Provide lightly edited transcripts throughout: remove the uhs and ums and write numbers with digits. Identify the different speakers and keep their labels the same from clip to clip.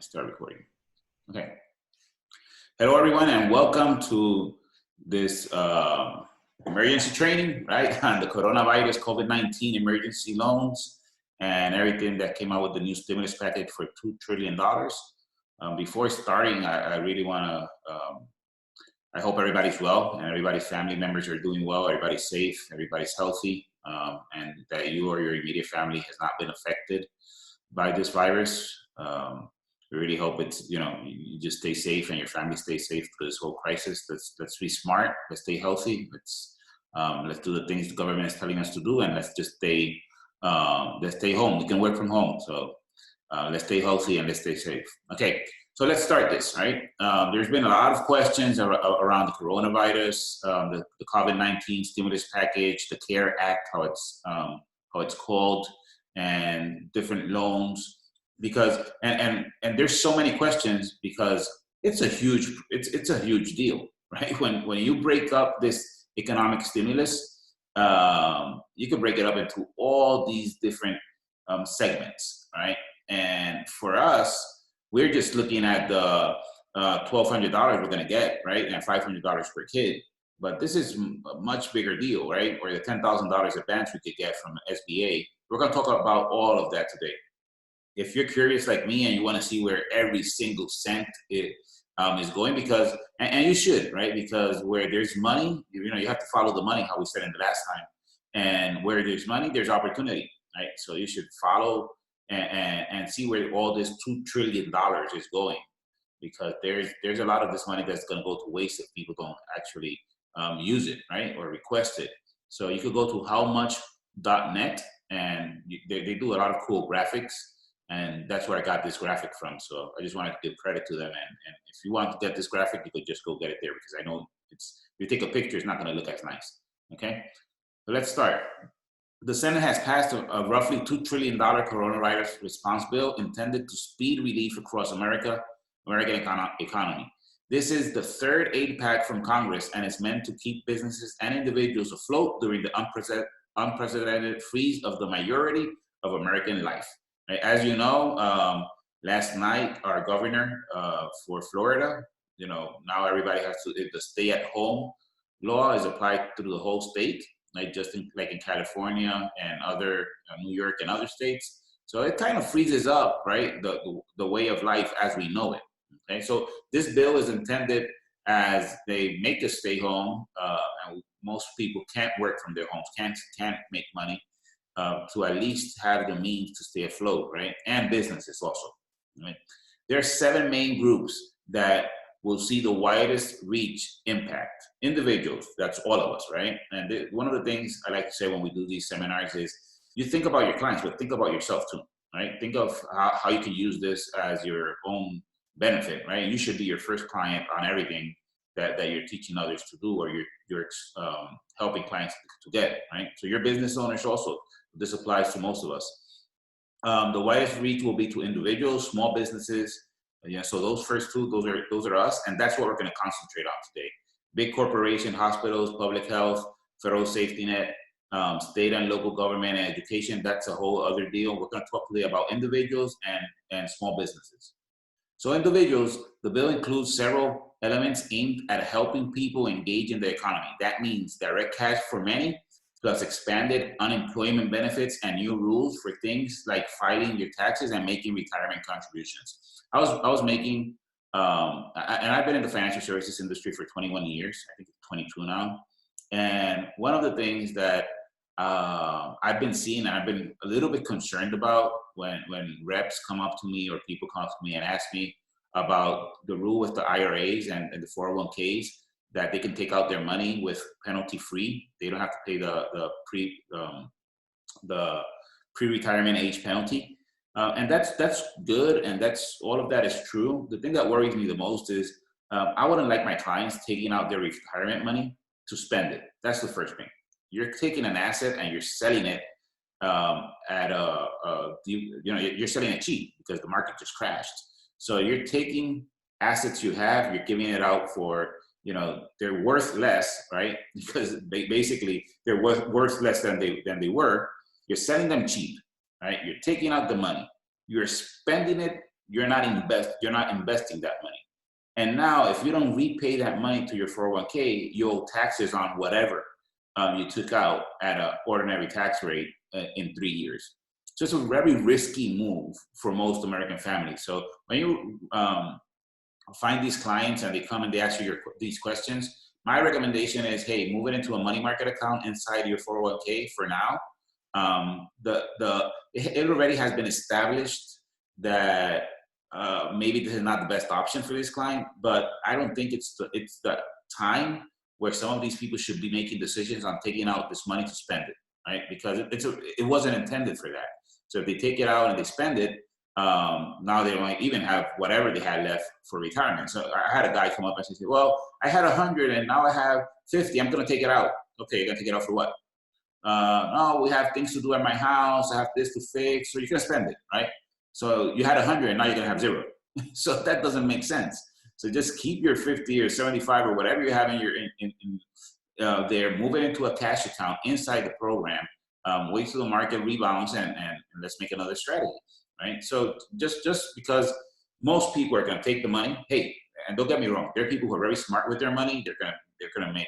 Speaker 1: Start recording. Okay. Hello, everyone, and welcome to this emergency training, right, on the coronavirus COVID-19 emergency loans and everything that came out with the new stimulus package for $2 trillion. Before starting, I really want to, I hope everybody's well and everybody's family members are doing well, everybody's safe, everybody's healthy, and that you or your immediate family has not been affected by this virus. We really hope it's, you just stay safe and your family stays safe through this whole crisis. Let's be smart. Let's stay healthy. Let's do the things the government is telling us to do, and let's stay home. We can work from home. So let's stay healthy and let's stay safe. Okay, so let's start this, right? There's been a lot of questions around the coronavirus, the COVID-19 stimulus package, the CARE Act, how it's called, and different loans, because and there's so many questions because it's a huge deal, right? When you break up this economic stimulus, you can break it up into all these different segments, right? And for us, we're just looking at the $1,200 we're going to get, right, and $500 per kid. But this is a much bigger deal, right? Or the $10,000 advance we could get from SBA. We're going to talk about all of that today. If you're curious like me and you want to see where every single cent is going, because, and you should, right? Because where there's money, you have to follow the money, how we said in the last time. And where there's money, there's opportunity, right? So you should follow and see where all this $2 trillion is going, because there's a lot of this money that's going to go to waste if people don't actually use it, right? Or request it. So you could go to howmuch.net, and they do a lot of cool graphics, and that's where I got this graphic from. So I just wanted to give credit to them, and if you want to get this graphic, you could just go get it there, because I know if you take a picture, it's not going to look as nice. Okay, so let's start. The Senate has passed a roughly $2 trillion coronavirus response bill intended to speed relief across American economy. This is the third aid pack from Congress, and it's meant to keep businesses and individuals afloat during the unprecedented freeze of the majority of American life. As you know, last night, our governor for Florida, now everybody has to, the stay-at-home law is applied through the whole state, just like in California and other, New York and other states. So it kind of freezes up, right, the way of life as we know it. Okay, so this bill is intended as they make us stay home, and most people can't work from their homes, can't make money, to at least have the means to stay afloat, right? And businesses also, right? There are 7 main groups that will see the widest reach impact. Individuals, that's all of us, right? And one of the things I like to say when we do these seminars is, you think about your clients, but think about yourself too, right? Think of how you can use this as your own benefit, right? You should be your first client on everything that you're teaching others to do, or you're helping clients to get, right? So your business owners also, this applies to most of us. The widest reach will be to individuals, small businesses. So those first two, those are us, and that's what we're going to concentrate on today. Big corporation, hospitals, public health, federal safety net, state and local government and education. That's a whole other deal. We're going to talk today about individuals and small businesses. So individuals, the bill includes several elements aimed at helping people engage in the economy. That means direct cash for many, plus expanded unemployment benefits and new rules for things like filing your taxes and making retirement contributions. I was making, and I've been in the financial services industry for 21 years, I think 22 now. And one of the things that I've been seeing, and I've been a little bit concerned about when reps come up to me or people come up to me and ask me about the rule with the IRAs and the 401ks, that they can take out their money with penalty free. They don't have to pay the pre-retirement age penalty. And that's good, and that's all of that is true. The thing that worries me the most is I wouldn't like my clients taking out their retirement money to spend it. That's the first thing. You're taking an asset and you're selling it you're selling it cheap because the market just crashed. So you're taking assets you have, you're giving it out for, they're worth less, right? Because basically they're worth less than they were. You're selling them cheap, right? You're taking out the money. You're spending it you're not investing that money. And now, if you don't repay that money to your 401k, you'll owe taxes on whatever you took out at an ordinary tax rate in 3 years. So it's a very risky move for most American families. So when you find these clients and they come and they ask you these questions, my recommendation is, hey, move it into a money market account inside your 401k for now. It already has been established that maybe this is not the best option for this client, but I don't think it's the time where some of these people should be making decisions on taking out this money to spend it, right? Because it wasn't intended for that. So if they take it out and they spend it, now they might even have whatever they had left for retirement. So I had a guy come up and say, well, I had 100 and now I have 50, I'm gonna take it out. Okay, you're gonna take it out for what? No, we have things to do at my house, I have this to fix, so you're gonna spend it, right? So you had 100 and now you're gonna have 0. So that doesn't make sense. So just keep your 50 or 75 or whatever you have in your there, move it into a cash account inside the program, wait till the market rebounds and let's make another strategy, right? So just because most people are gonna take the money, hey, and don't get me wrong, there are people who are very smart with their money, they're gonna make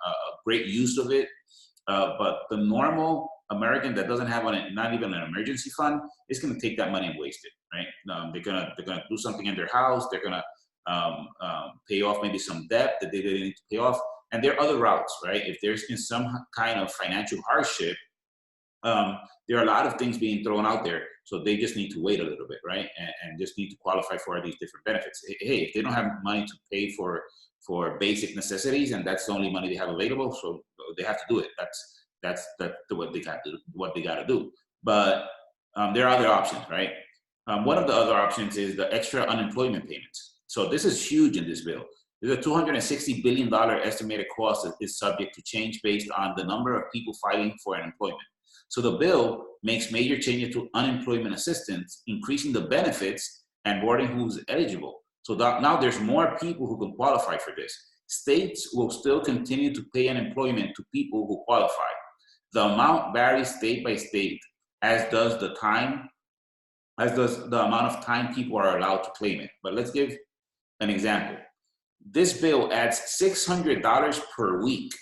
Speaker 1: a great use of it. But the normal American that doesn't have not even an emergency fund is going to take that money and waste it, right? They're gonna do something in their house. They're gonna pay off maybe some debt that they didn't need to pay off. And there are other routes, right? If there's been some kind of financial hardship, there are a lot of things being thrown out there. So they just need to wait a little bit, right? And just need to qualify for these different benefits. Hey, if they don't have money to pay for basic necessities and that's the only money they have available, so they have to do it. That's what they got to do. But there are other options, right? One of the other options is the extra unemployment payments. So this is huge in this bill. There's a $260 billion estimated cost that is subject to change based on the number of people filing for unemployment. So the bill makes major changes to unemployment assistance, increasing the benefits and broadening who's eligible. So now there's more people who can qualify for this. States will still continue to pay unemployment to people who qualify. The amount varies state by state, as does the amount of time people are allowed to claim it. But let's give an example. This bill adds $600 per week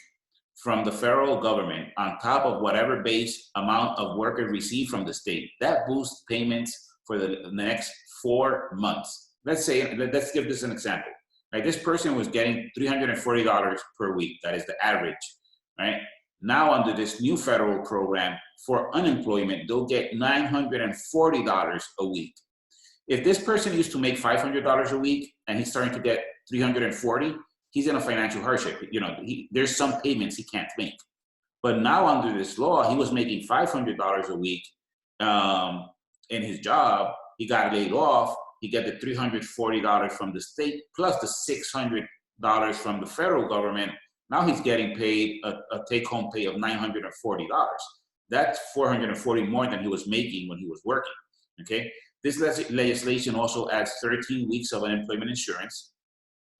Speaker 1: from the federal government on top of whatever base amount of workers receive from the state. That boosts payments for the next 4 months. Let's give this an example. Right, this person was getting $340 per week. That is the average, right? Now under this new federal program for unemployment, they'll get $940 a week. If this person used to make $500 a week and he's starting to get $340, he's in a financial hardship. You know, there's some payments he can't make. But now under this law, he was making $500 a week in his job. He got laid off. He got the $340 from the state plus the $600 from the federal government. Now he's getting paid a take-home pay of $940. That's $440 more than he was making when he was working, okay? This legislation also adds 13 weeks of unemployment insurance.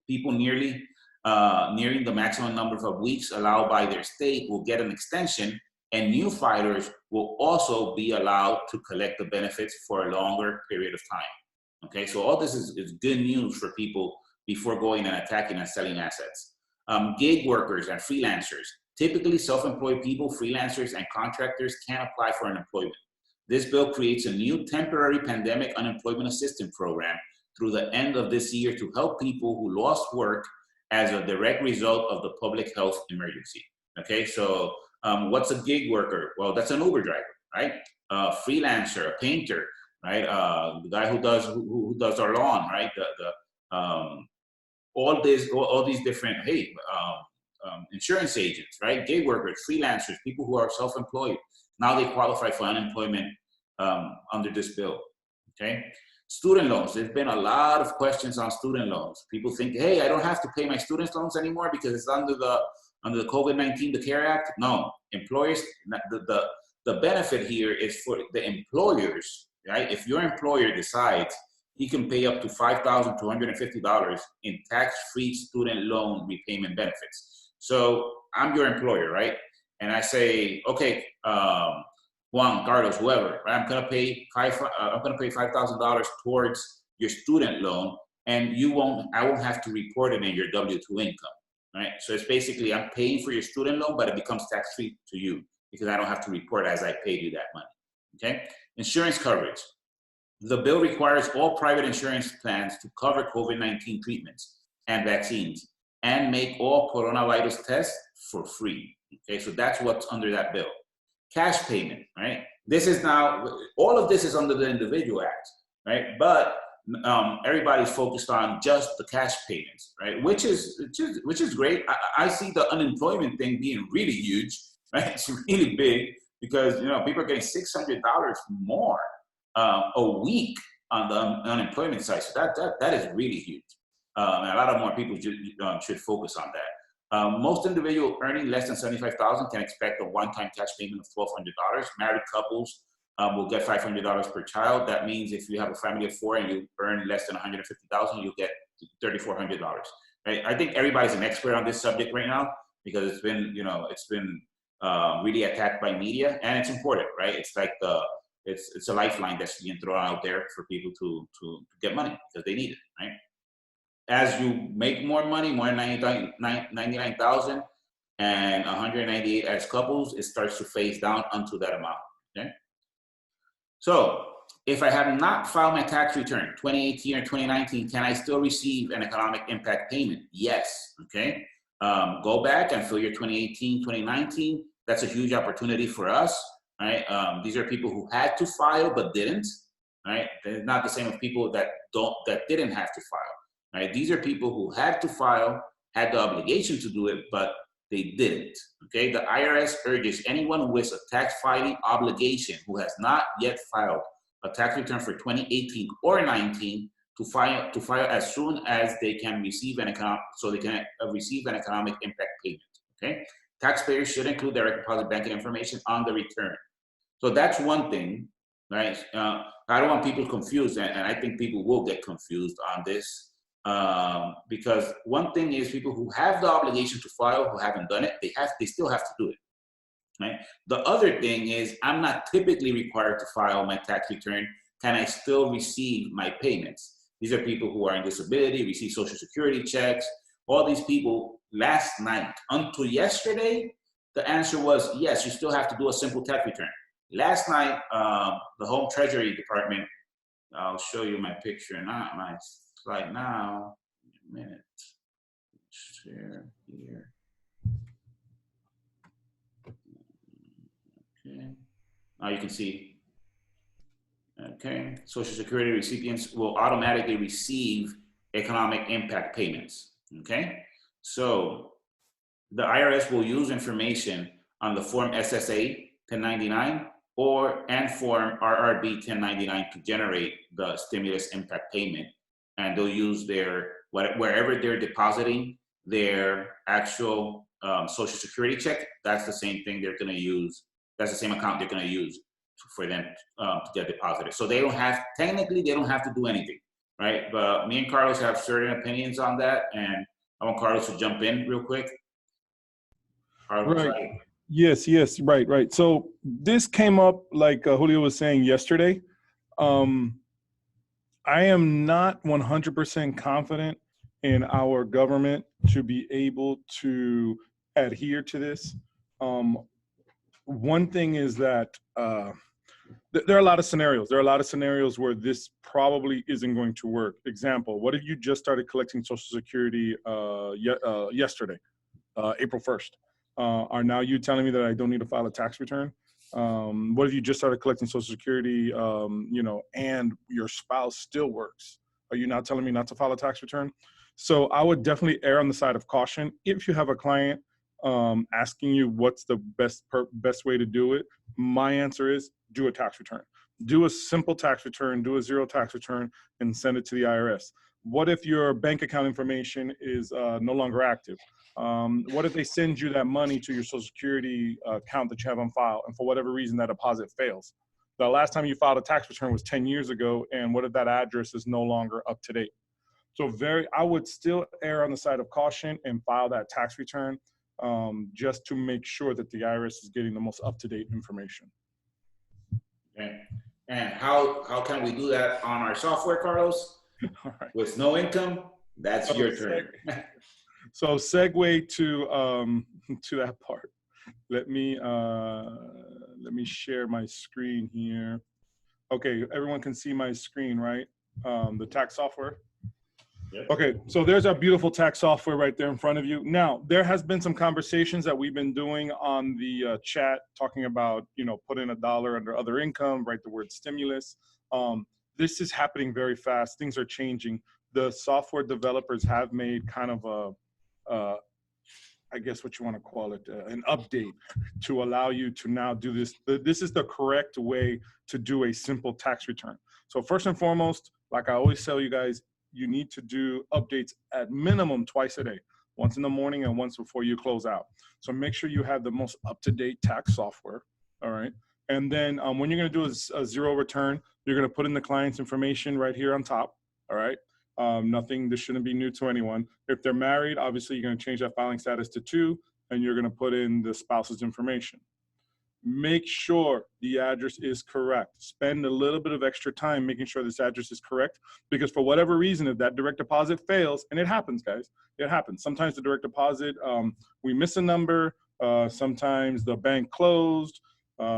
Speaker 1: People nearing the maximum number of weeks allowed by their state will get an extension, and new filers will also be allowed to collect the benefits for a longer period of time. Okay, so all this is good news for people before going and attacking and selling assets. Gig workers and freelancers, typically self-employed people, freelancers, and contractors can't apply for unemployment. This bill creates a new temporary pandemic unemployment assistance program through the end of this year to help people who lost work as a direct result of the public health emergency. Okay, so what's a gig worker? Well, that's an Uber driver, right? A freelancer, a painter, right? The guy who does our lawn, right? All these different, insurance agents, right? Gig workers, freelancers, people who are self-employed. Now they qualify for unemployment under this bill, okay? Student loans, there's been a lot of questions on student loans. People think, hey, I don't have to pay my student loans anymore because it's under the COVID-19, the CARE Act. No, employers, the benefit here is for the employers, right? If your employer decides he can pay up to $5,250 in tax-free student loan repayment benefits. So I'm your employer, right? And I say, okay, Juan, Carlos, whoever, right? I'm gonna pay $5,000 towards your student loan, and I won't have to report it in your W-2 income, right? So it's basically, I'm paying for your student loan, but it becomes tax-free to you because I don't have to report as I paid you that money, okay? Insurance coverage. The bill requires all private insurance plans to cover COVID-19 treatments and vaccines and make all coronavirus tests for free, okay? So that's what's under that bill. Cash payment, right? This is now, all of this is under the Individual Act, right? But everybody's focused on just the cash payments, right? Which is great. I see the unemployment thing being really huge, right? It's really big because, you know, people are getting $600 more a week on the unemployment side. So that is really huge. And a lot of more people should focus on that. Most individuals earning less than $75,000 can expect a one-time cash payment of $1,200. Married couples will get $500 per child. That means if you have a family of 4 and you earn less than $150,000, you'll get $3,400. Right? I think everybody's an expert on this subject right now because it's been really attacked by media, and it's important, right? It's like it's a lifeline that's being thrown out there for people to get money because they need it, right? As you make more money, more than 99,000 and 198 as couples, it starts to phase down onto that amount, okay? So if I have not filed my tax return, 2018 or 2019, can I still receive an economic impact payment? Yes, okay? Go back and fill your 2018, 2019. That's a huge opportunity for us, right? These are people who had to file but didn't, right? They're not the same as people that didn't have to file, right? These are people who had to file, had the obligation to do it, but they didn't, okay? The IRS urges anyone with a tax filing obligation who has not yet filed a tax return for 2018 or 19 to file as soon as they can receive an receive an economic impact payment, okay? Taxpayers should include direct deposit banking information on the return. So that's one thing, right? I don't want people confused, and I think people will get confused on this. Because one thing is people who have the obligation to file who haven't done it, they still have to do it, right? The other thing is I'm not typically required to file my tax return. Can I still receive my payments? These are people who are in disability, receive Social Security checks. All these people last night until yesterday, the answer was yes, you still have to do a simple tax return. Last night, the Home Treasury Department, I'll show you my picture, not my slide now, a minute, share here. Okay, now you can see, okay, Social Security recipients will automatically receive economic impact payments, okay? So the IRS will use information on the Form SSA 1099 and Form RRB 1099 to generate the stimulus impact payment. And they'll use wherever they're depositing their actual Social Security check, that's the same thing they're gonna use. That's the same account they're gonna use for them to get deposited. So technically they don't have to do anything, right? But me and Carlos have certain opinions on that, and I want Carlos to jump in real quick. Carlos,
Speaker 2: right. Yes, right. So this came up, like Julio was saying yesterday. I am not 100% confident in our government to be able to adhere to this. One thing is that there are a lot of scenarios. There are a lot of scenarios where this probably isn't going to work. Example, what if you just started collecting Social Security yesterday, April 1st? Are now you telling me that I don't need to file a tax return? What if you just started collecting Social Security, and your spouse still works? Are you now telling me not to file a tax return? So I would definitely err on the side of caution. If you have a client asking you what's the best way to do it, my answer is do a tax return. Do a simple tax return, do a zero tax return, and send it to the IRS. What if your bank account information is no longer active? What if they send you that money to your Social Security account that you have on file, and for whatever reason that deposit fails? The last time you filed a tax return was 10 years ago, and what if that address is no longer up to date? So I would still err on the side of caution and file that tax return just to make sure that the IRS is getting the most up-to-date information.
Speaker 1: Okay. And how can we do that on our software, Carlos?
Speaker 2: All right.
Speaker 1: With no income, that's
Speaker 2: So,
Speaker 1: your turn.
Speaker 2: so segue to that part. Let me share my screen here. Okay, everyone can see my screen, right? The tax software.
Speaker 1: Yep.
Speaker 2: Okay, so there's our beautiful tax software right there in front of you. Now, there has been some conversations that we've been doing on the chat talking about, put in $1 under other income, write the word stimulus. This is happening very fast. Things are changing. The software developers have made kind of I guess what you want to call it, an update to allow you to now do this. This is the correct way to do a simple tax return. So first and foremost, like I always tell you guys, you need to do updates at minimum twice a day, once in the morning and once before you close out. So make sure you have the most up-to-date tax software, all right? And then when you're gonna do a zero return, you're gonna put in the client's information right here on top, all right? Nothing, this shouldn't be new to anyone. If they're married, obviously you're gonna change that filing status to 2, and you're gonna put in the spouse's information. Make sure the address is correct. Spend a little bit of extra time making sure this address is correct, because for whatever reason, if that direct deposit fails, and it happens, guys, it happens. Sometimes the direct deposit, we miss a number, sometimes the bank closed,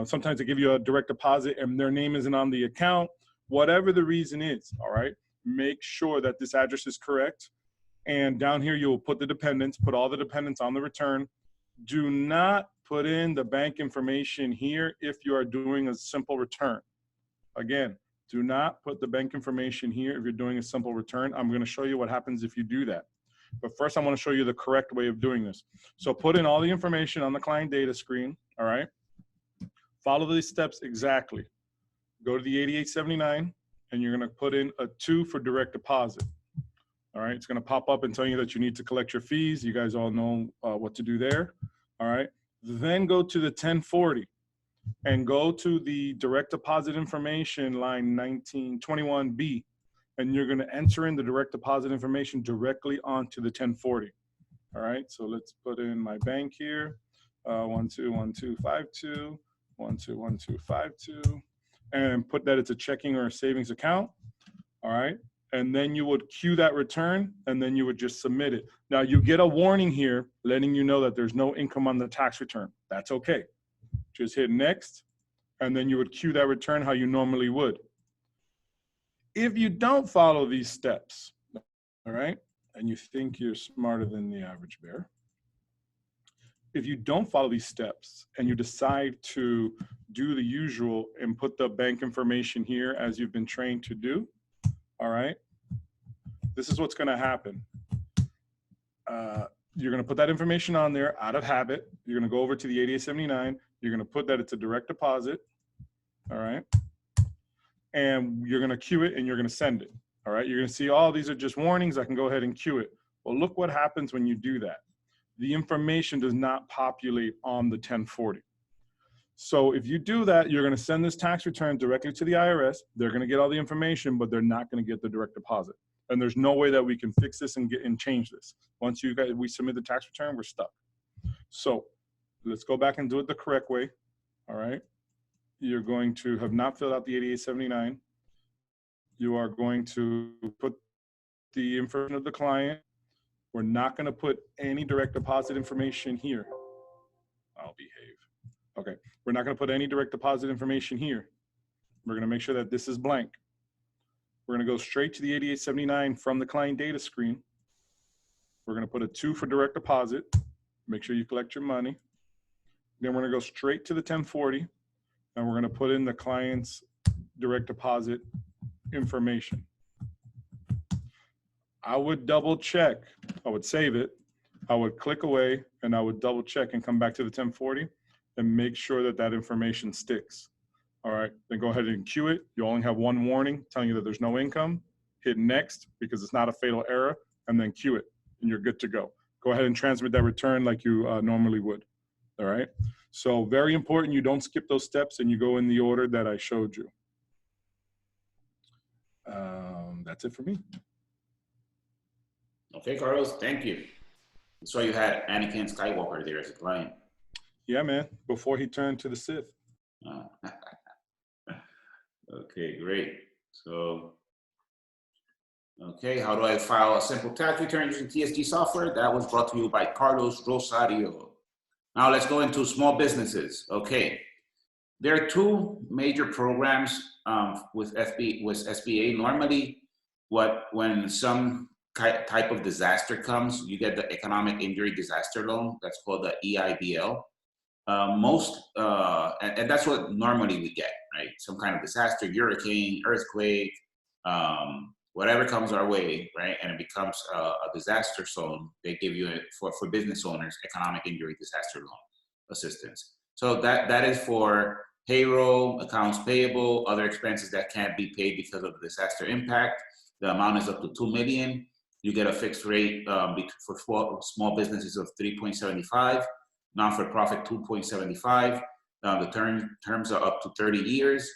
Speaker 2: sometimes they give you a direct deposit and their name isn't on the account. Whatever the reason is, all right, make sure that this address is correct. And down here, you'll put the dependents, put all the dependents on the return. Do not put in the bank information here if you are doing a simple return. Again, do not put the bank information here if you're doing a simple return. I'm going to show you what happens if you do that. But first, I want to show you the correct way of doing this. So put in all the information on the client data screen, all right? Follow these steps exactly. Go to the 8879, and you're going to put in a 2 for direct deposit. All right, it's going to pop up and tell you that you need to collect your fees. You guys all know what to do there. All right, then go to the 1040 and go to the direct deposit information line 1921B, and you're going to enter in the direct deposit information directly onto the 1040. All right, so let's put in my bank here, 121252, 121252, and put that it's a checking or a savings account. All right. And then you would queue that return, and then you would just submit it. Now you get a warning here letting you know that there's no income on the tax return. That's okay. Just hit next, and then you would queue that return how you normally would. If you don't follow these steps, all right, and you think you're smarter than the average bear, if you don't follow these steps and you decide to do the usual and put the bank information here as you've been trained to do, all right, this is what's going to happen. You're going to put that information on there out of habit. You're going to go over to the 8879. You're going to put that it's a direct deposit. All right. And you're going to queue it and you're going to send it. All right. You're going to see, oh, these are just warnings. I can go ahead and queue it. Well, look what happens when you do that. The information does not populate on the 1040. So if you do that, you're going to send this tax return directly to the IRS. They're going to get all the information, but they're not going to get the direct deposit. And there's no way that we can fix this and change this. Once we submit the tax return, we're stuck. So let's go back and do it the correct way. All right. You're going to have not filled out the 8879. You are going to put the information of the client. We're not going to put any direct deposit information here. I'll behave. Okay. We're not going to put any direct deposit information here. We're going to make sure that this is blank. We're going to go straight to the 8879 from the client data screen. We're going to put a 2 for direct deposit. Make sure you collect your money. Then we're going to go straight to the 1040, and we're going to put in the client's direct deposit information. I would double check. I would save it. I would click away, and I would double check and come back to the 1040 and make sure that that information sticks. All right, then go ahead and queue it. You only have one warning telling you that there's no income. Hit next because it's not a fatal error, and then queue it, and you're good to go. Go ahead and transmit that return like you normally would. All right, so very important you don't skip those steps and you go in the order that I showed you. That's it for me.
Speaker 1: Okay, Carlos, thank you. That's why you had Anakin Skywalker there as a client.
Speaker 2: Yeah, man, before he turned to the Sith.
Speaker 1: Okay, great. So Okay, how do I file a simple tax return using TSG software? That was brought to you by Carlos Rosario. Now let's go into small businesses. Okay, there are two major programs with SBA. Normally, when some type of disaster comes, you get the economic injury disaster loan. That's called the EIDL. And that's what normally we get, right? Some kind of disaster, hurricane, earthquake, whatever comes our way, right? And it becomes a disaster zone. They give you for business owners economic injury disaster loan assistance. So that is for payroll, accounts payable, other expenses that can't be paid because of the disaster impact. The amount is up to $2 million. You get a fixed rate for small businesses of 3.75, non-for-profit 2.75. The terms are up to 30 years,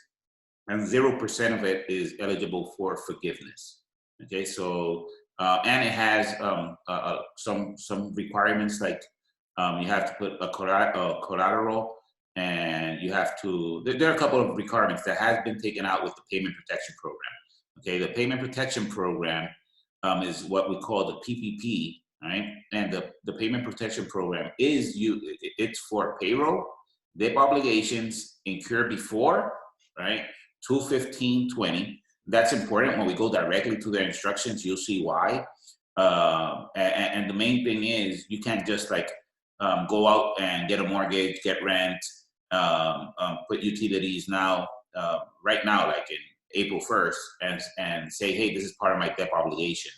Speaker 1: and 0% of it is eligible for forgiveness. Okay, so and it has some requirements like you have to put a collateral, and you have to. There are a couple of requirements that has been taken out with the Payment Protection Program. Okay, the Payment Protection Program is what we call the PPP, right? And the Payment Protection Program it's for payroll, debt obligations incurred before, right? 2/15/20. That's important. When we go directly to their instructions, you'll see why. And the main thing is you can't just like go out and get a mortgage, get rent, put utilities now, right now, like in April 1st, and say, hey, this is part of my debt obligation,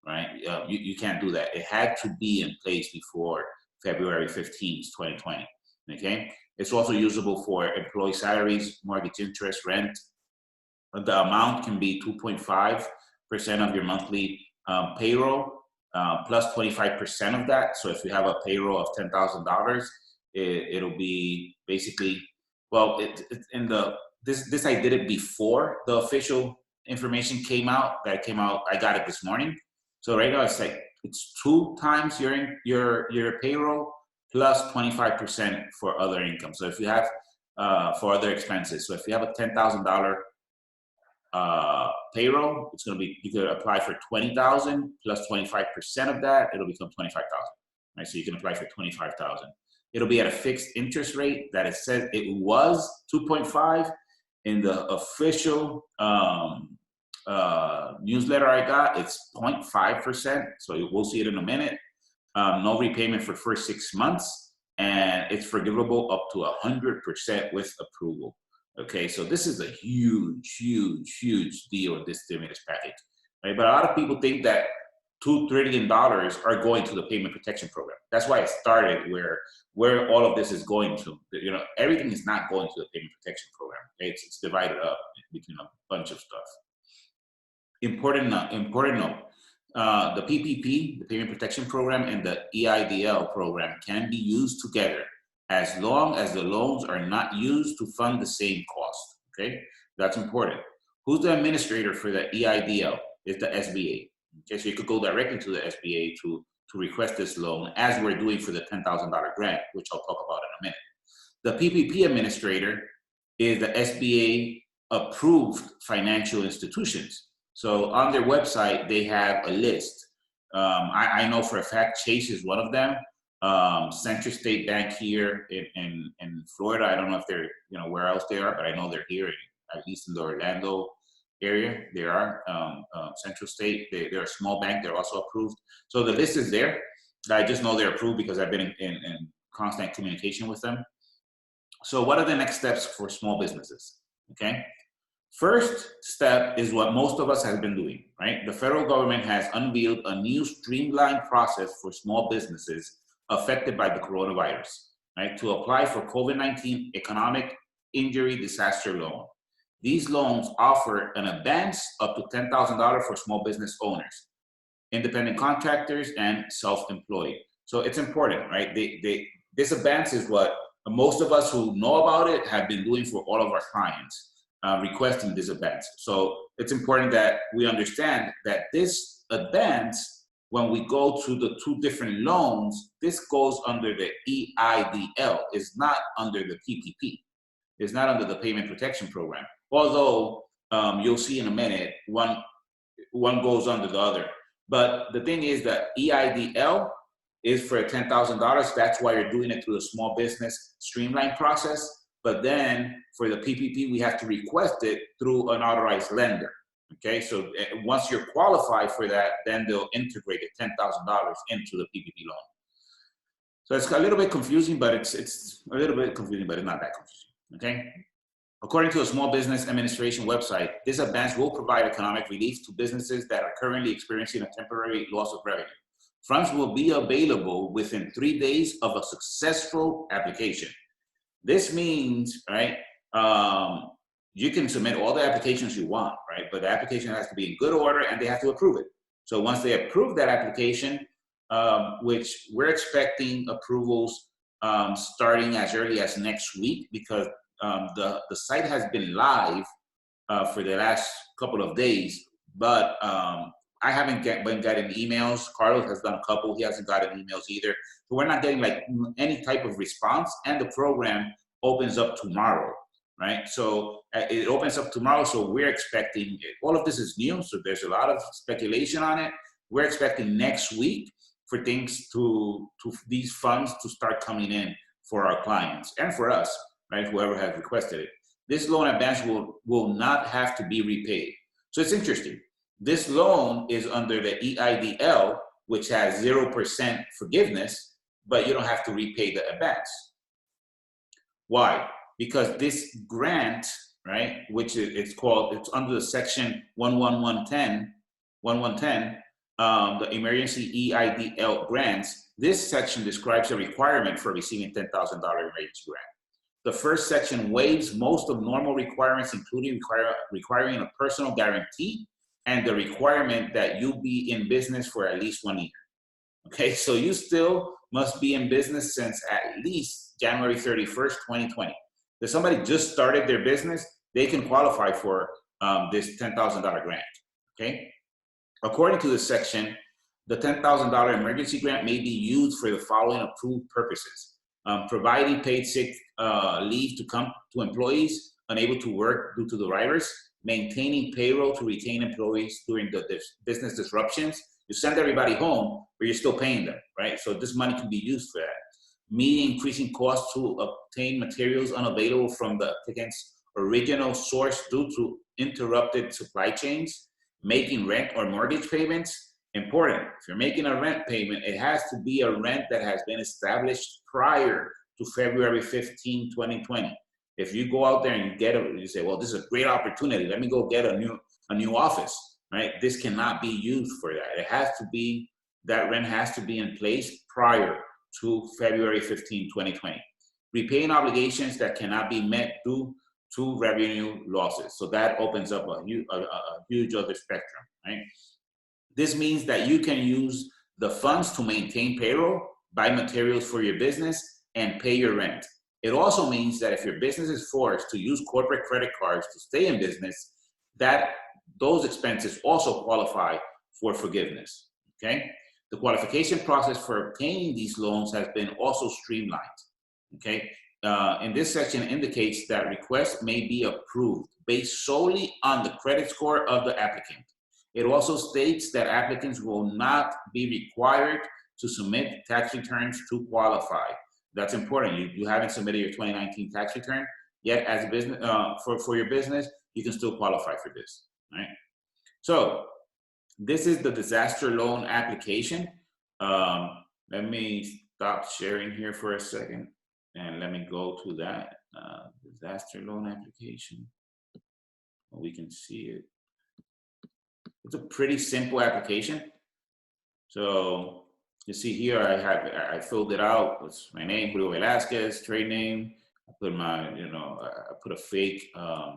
Speaker 1: right? You can't do that. It had to be in place before February 15th, 2020, okay? It's also usable for employee salaries, mortgage interest, rent. The amount can be 2.5% of your monthly payroll, plus 25% of that. So if you have a payroll of $10,000, it'll be basically, well, this I did it before the official information came out. I got it this morning. So right now it's 2 times your payroll plus 25% for other income. So if you have for other expenses, so if you have a $10,000 payroll, it's going to be, you could apply for 20,000 plus 25% of that, it'll become 25,000. Right, so you can apply for 25,000. It'll be at a fixed interest rate that it says it was 2.5 in the official newsletter I got. It's 0.5%, so we'll see it in a minute. No repayment for first 6 months, and it's forgivable up to 100% with approval. Okay, so this is a huge, huge, huge deal in this stimulus package, right? But a lot of people think that $2 trillion are going to the Payment Protection Program. That's why it started where all of this is going to. You know, everything is not going to the Payment Protection Program. Okay? It's divided up between a bunch of stuff. Important note. The PPP, the Payment Protection Program, and the EIDL program can be used together as long as the loans are not used to fund the same cost, okay? That's important. Who's the administrator for the EIDL? It's the SBA. Okay, so you could go directly to the SBA to request this loan, as we're doing for the $10,000 grant, which I'll talk about in a minute. The PPP administrator is the SBA approved financial institutions. So on their website, they have a list. I know for a fact Chase is one of them. Central State Bank here in Florida. I don't know if they're, where else they are, but I know they're here, at least in the Orlando area. They are Central State. They're a small bank. They're also approved. So the list is there. I just know they're approved because I've been in constant communication with them. So what are the next steps for small businesses? Okay. First step is what most of us have been doing, right? The federal government has unveiled a new streamlined process for small businesses affected by the coronavirus, right? To apply for COVID-19 economic injury disaster loan. These loans offer an advance up to $10,000 for small business owners, independent contractors, and self-employed. So it's important, right? This advance is what most of us who know about it have been doing for all of our clients, requesting this advance. So it's important that we understand that this advance, when we go to the 2 different loans, this goes under the EIDL, is not under the PPP. It's not under the Payment Protection Program. Although you'll see in a minute, one goes under the other. But the thing is that EIDL is for $10,000. That's why you're doing it through the small business streamline process. But then for the PPP, we have to request it through an authorized lender. Okay, so once you're qualified for that, then they'll integrate the $10,000 into the PPP loan. So it's a little bit confusing, but it's a little bit confusing, but it's not that confusing. Okay. According to the Small Business Administration website, this advance will provide economic relief to businesses that are currently experiencing a temporary loss of revenue. Funds will be available within 3 days of a successful application. This means, right, you can submit all the applications you want, right? But the application has to be in good order and they have to approve it. So once they approve that application, which we're expecting approvals starting as early as next week, because the site has been live for the last couple of days, but I haven't been getting emails. Carlos has done a couple. He hasn't gotten emails either. So we're not getting like any type of response, and the program opens up tomorrow, right? So it opens up tomorrow, so we're expecting, all of this is new, so there's a lot of speculation on it. We're expecting next week for things to these funds to start coming in for our clients and for us, right? Whoever has requested it. This loan advance will not have to be repaid. So it's interesting. This loan is under the EIDL, which has 0% forgiveness, but you don't have to repay the advance. Why? Because this grant, right, which it's under the section 1110, the emergency EIDL grants, this section describes a requirement for receiving $10,000 emergency grant. The first section waives most of normal requirements, including requiring a personal guarantee and the requirement that you be in business for at least 1 year. Okay, so you still must be in business since at least January 31st, 2020. If somebody just started their business, they can qualify for this $10,000 grant, okay? According to this section, the $10,000 emergency grant may be used for the following approved purposes. Providing paid sick leave to employees unable to work due to the virus, maintaining payroll to retain employees during the business disruptions. You send everybody home, but you're still paying them, right? So this money can be used for that. Meeting increasing costs to obtain materials unavailable from the applicant's original source due to interrupted supply chains. Making rent or mortgage payments. Important, if you're making a rent payment, it has to be a rent that has been established prior to February 15, 2020. If you go out there and you say, well, this is a great opportunity, let me go get a new office, right? This cannot be used for that. It has to be, that rent has to be in place prior to February 15, 2020. Repaying obligations that cannot be met due to revenue losses. So that opens up a huge other spectrum, right? This means that you can use the funds to maintain payroll, buy materials for your business, and pay your rent. It also means that if your business is forced to use corporate credit cards to stay in business, that those expenses also qualify for forgiveness, okay? The qualification process for obtaining these loans has been also streamlined, okay? In this section indicates that requests may be approved based solely on the credit score of the applicant. It also states that applicants will not be required to submit tax returns to qualify. That's important. You haven't submitted your 2019 tax return yet as a business for your business, you can still qualify for this, right? So this is the disaster loan application. Let me stop sharing here for a second and let me go to that disaster loan application. We can see it. It's a pretty simple application. So you see here, I filled it out. It's my name, Julio Velasquez, trade name. I put my, I put a fake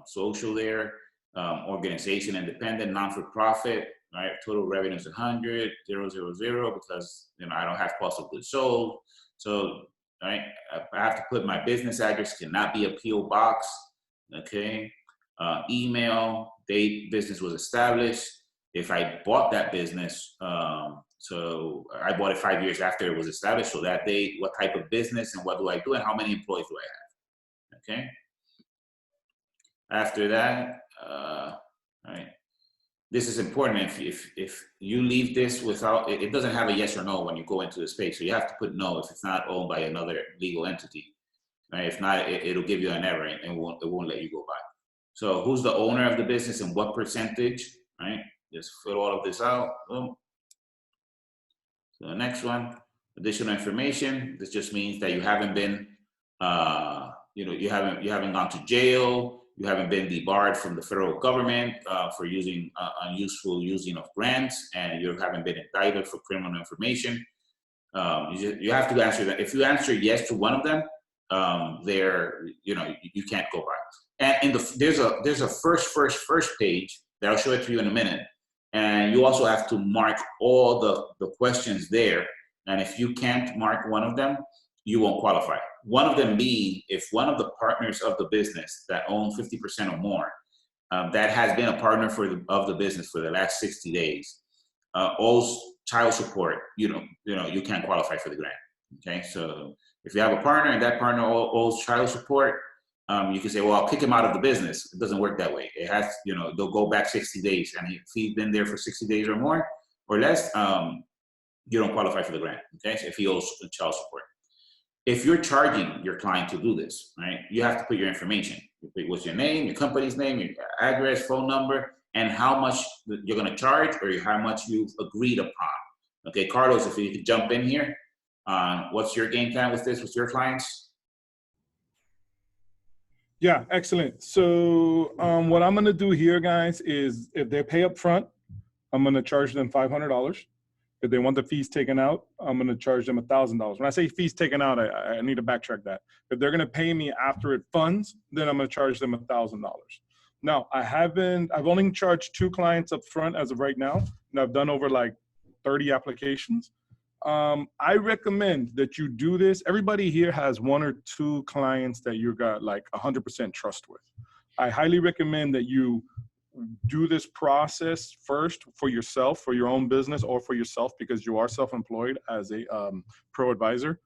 Speaker 1: social there. Organization, independent, non-for-profit, right? Total revenue is 100, 000, because, I don't have cost of goods sold. So, right, I have to put my business address, cannot be a P.O. box, okay? Email, date business was established. If I bought that business, so I bought it 5 years after it was established, so that date, what type of business and what do I do and how many employees do I have, okay? After that, right, this is important. If you leave this without, it doesn't have a yes or no when you go into the space. So you have to put no if it's not owned by another legal entity. Right? If not, it'll give you an error and it won't let you go by. So who's the owner of the business and what percentage, right? Just fill all of this out. Boom. So the next one, additional information. This just means that you haven't been, you haven't gone to jail. You haven't been debarred from the federal government for using unuseful using of grants, and you haven't been indicted for criminal information. You have to answer that. If you answer yes to one of them, you can't go by. And there's a first page that I'll show it to you in a minute. And you also have to mark all the questions there. And if you can't mark one of them, you won't qualify. One of them being if one of the partners of the business that own 50% or more, that has been a partner of the business for the last 60 days, owes child support, you can't qualify for the grant. Okay, so if you have a partner and that partner owes child support, you can say, well, I'll kick him out of the business. It doesn't work that way. It has, they'll go back 60 days. And if he's been there for 60 days or more or less, you don't qualify for the grant, okay? So if he owes child support. If you're charging your client to do this, right, you have to put your information. What's your name, your company's name, your address, phone number, and how much you're gonna charge or how much you've agreed upon. Okay, Carlos, if you could jump in here. What's your game plan with this, with your clients?
Speaker 2: Yeah, excellent. So what I'm going to do here, guys, is if they pay up front, I'm going to charge them $500. If they want the fees taken out, I'm going to charge them $1,000. When I say fees taken out, I need to backtrack that. If they're going to pay me after it funds, then I'm going to charge them $1,000. Now, I've only charged 2 clients up front as of right now, and I've done over like 30 applications. I recommend that you do this. Everybody here has 1 or 2 clients that you got like 100% trust with. I highly recommend that you do this process first for yourself, for your own business, or for yourself because you are self-employed as a pro advisor,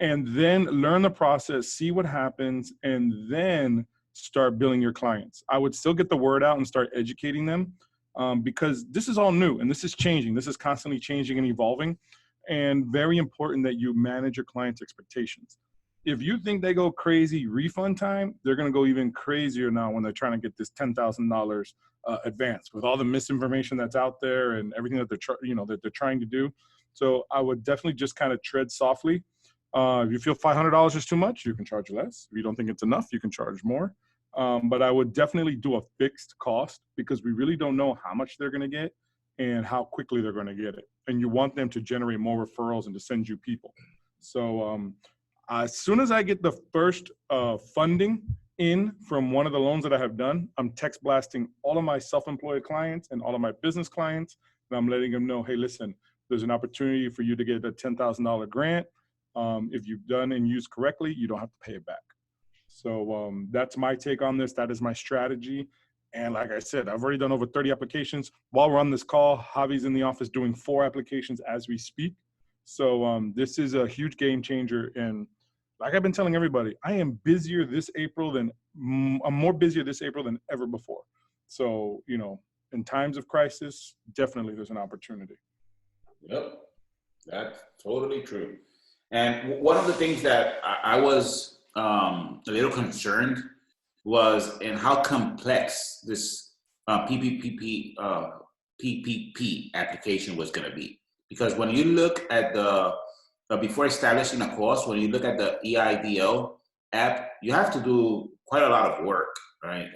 Speaker 2: and then learn the process, see what happens, and then start billing your clients. I would still get the word out and start educating them because this is all new and this is changing. This is constantly changing and evolving. And very important that you manage your clients' expectations. If you think they go crazy refund time, they're going to go even crazier now when they're trying to get this $10,000 advance with all the misinformation that's out there and everything that they're trying to do. So I would definitely just kind of tread softly. If you feel $500 is too much, you can charge less. If you don't think it's enough, you can charge more. But I would definitely do a fixed cost because we really don't know how much they're going to get and how quickly they're going to get it. And you want them to generate more referrals and to send you people. So as soon as I get the first funding in from one of the loans that I have done, I'm text blasting all of my self-employed clients and all of my business clients. And I'm letting them know, hey, listen, there's an opportunity for you to get a $10,000 grant. If you've done and used correctly, you don't have to pay it back. So that's my take on this. That is my strategy. And like I said, I've already done over 30 applications. While we're on this call, Javi's in the office doing 4 applications as we speak. So this is a huge game changer. And like I've been telling everybody, I am busier this April I'm more busier this April than ever before. So, in times of crisis, definitely there's an opportunity.
Speaker 1: Yep, that's totally true. And one of the things that I was a little concerned was in how complex this PPP application was going to be. Because when you look at before establishing a cost, when you look at the EIDL app, you have to do quite a lot of work, right?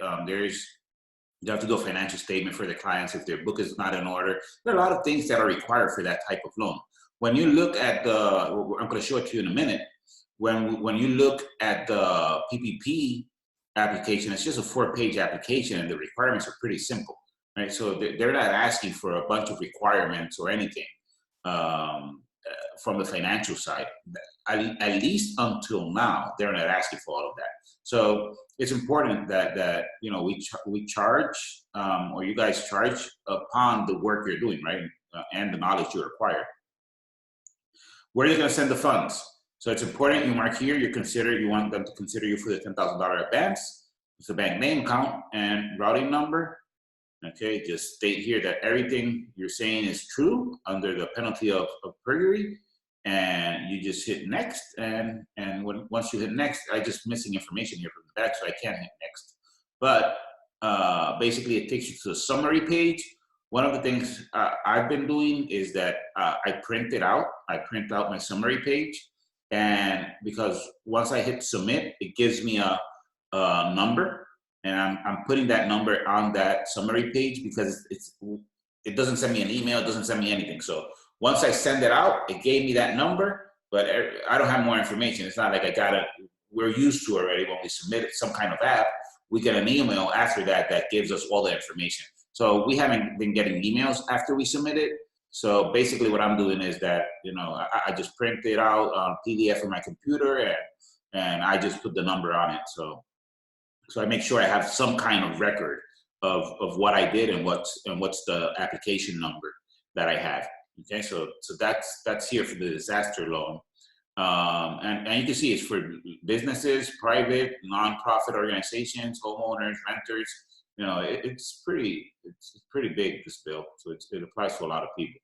Speaker 1: You have to do a financial statement for the clients if their book is not in order. There are a lot of things that are required for that type of loan. When you look at I'm going to show it to you in a minute. When you look at the PPP application, it's just a 4-page application and the requirements are pretty simple, right? So they're not asking for a bunch of requirements or anything from the financial side. At least until now, they're not asking for all of that. So it's important that we charge or you guys charge upon the work you're doing, right? And the knowledge you acquire. Where are you going to send the funds? So it's important you mark here, you want them to consider you for the $10,000 advance. It's the bank name, account, and routing number. Okay, just state here that everything you're saying is true under the penalty of perjury, and you just hit next. And once you hit next, I just missing information here from the back, so I can't hit next. But basically, it takes you to the summary page. One of the things I've been doing is that I print it out. I print out my summary page, and because once I hit submit, it gives me a number. And I'm putting that number on that summary page because it doesn't send me an email, it doesn't send me anything. So once I send it out, it gave me that number, but I don't have more information. It's not like we're used to already when we submit some kind of app, we get an email after that gives us all the information. So we haven't been getting emails after we submit it. So basically what I'm doing is that, I just print it out on PDF on my computer and I just put the number on it. So I make sure I have some kind of record of what I did and what's the application number that I have. Okay, so that's here for the disaster loan, and you can see it's for businesses, private, nonprofit organizations, homeowners, renters. It's pretty big, this bill, so it applies to a lot of people.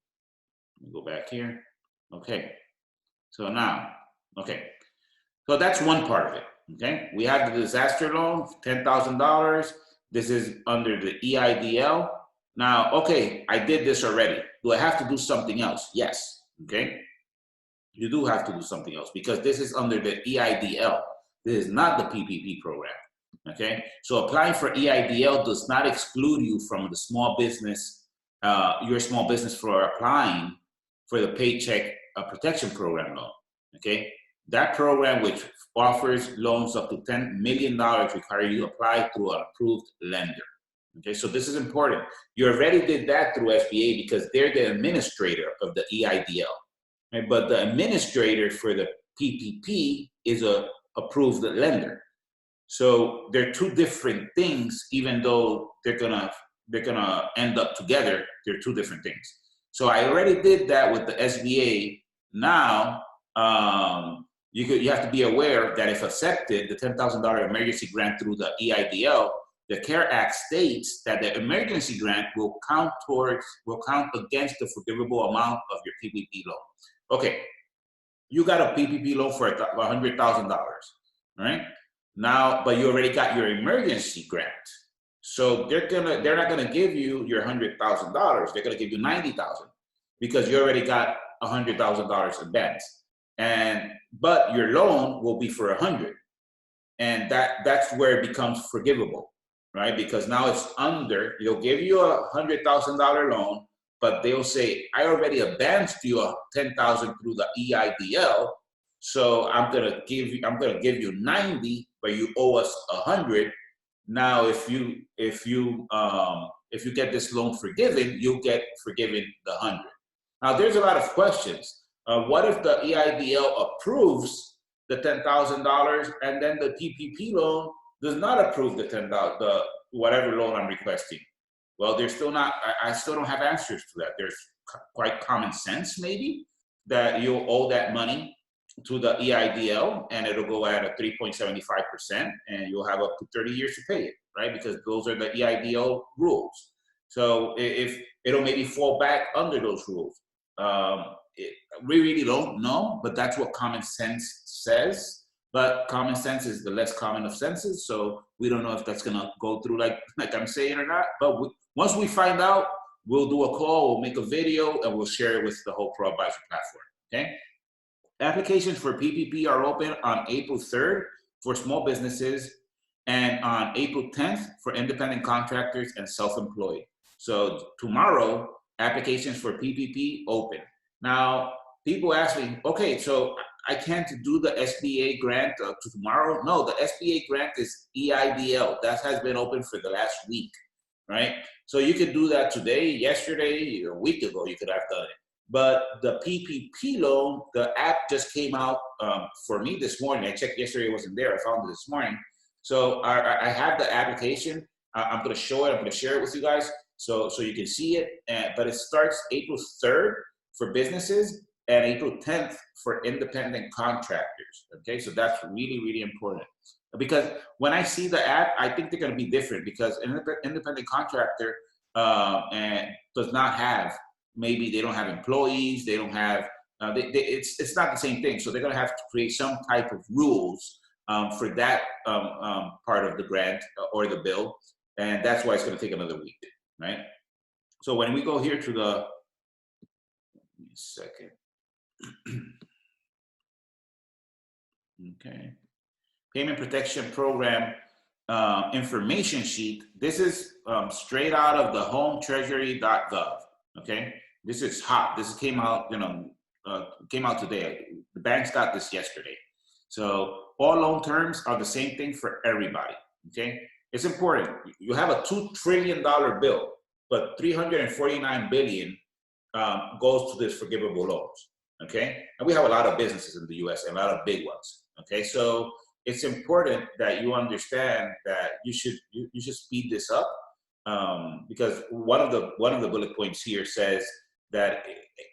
Speaker 1: Let me go back here. Okay, so now, so that's one part of it. Okay, we have the disaster loan, $10,000. This is under the EIDL. Now, okay, I did this already. Do I have to do something else? Yes, okay. You do have to do something else because this is under the EIDL. This is not the PPP program, okay? So applying for EIDL does not exclude you from the small business, your small business for applying for the Paycheck Protection Program loan, okay? That program, which offers loans up to $10 million, require you to apply through an approved lender. Okay, so this is important. You already did that through SBA because they're the administrator of the EIDL. Right? But the administrator for the PPP is a approved lender. So they're two different things, even though they're gonna end up together. They're two different things. So I already did that with the SBA. Now, you have to be aware that if accepted, the $10,000 emergency grant through the EIDL, the CARE Act states that the emergency grant will count against the forgivable amount of your PPP loan. Okay, you got a PPP loan for $100,000, right? Now, but you already got your emergency grant. So they're not gonna give you your $100,000. They're gonna give you $90,000 because you already got $100,000 advance. But your loan will be for 100, and that's where it becomes forgivable, right? Because now it's they'll give you a $100,000 loan, but they'll say, I already advanced you a $10,000 through the EIDL, so I'm gonna give you 90, but you owe us 100. Now, if you get this loan forgiven, you'll get forgiven the 100. Now, there's a lot of questions. What if the EIDL approves the $10,000 and then the PPP loan does not approve the whatever loan I'm requesting? Well, there's still not. I still don't have answers to that. There's quite common sense, maybe, that you'll owe that money to the EIDL and it'll go at a 3.75%, and you'll have up to 30 years to pay it, right? Because those are the EIDL rules. So if it'll maybe fall back under those rules. We really don't know, but that's what common sense says. But common sense is the less common of senses, so we don't know if that's gonna go through like I'm saying or not. But once we find out, we'll do a call, we'll make a video, and we'll share it with the whole Pro Advisor platform. Okay. Applications for PPP are open on April 3rd for small businesses and on April 10th for independent contractors and self-employed. So tomorrow, applications for PPP open. Now, people ask me, okay, so I can't do the SBA grant to tomorrow? No, the SBA grant is EIDL. That has been open for the last week, right? So you could do that today, yesterday, a week ago, you could have done it. But the PPP loan, the app just came out for me this morning. I checked yesterday, it wasn't there. I found it this morning. So I have the application. I'm going to show it. I'm going to share it with you guys so you can see it. But it starts April 3rd for businesses and April 10th for independent contractors. Okay, so that's really, really important. Because when I see the app, I think they're going to be different because independent contractor, and does not have, maybe they don't have employees, they don't have, it's not the same thing. So they're going to have to create some type of rules for that part of the grant or the bill. And that's why it's going to take another week, right? So when we go here to the, give me a second. Okay. Payment Protection Program information sheet. This is straight out of the hometreasury.gov. Okay. This is hot. This came out, came out today. The banks got this yesterday. So all loan terms are the same thing for everybody. Okay. It's important. You have a $2 trillion bill, but 349 billion goes to this forgivable loans. Okay. And we have a lot of businesses in the US and a lot of big ones. Okay. So it's important that you understand that you should speed this up, because one of the bullet points here says that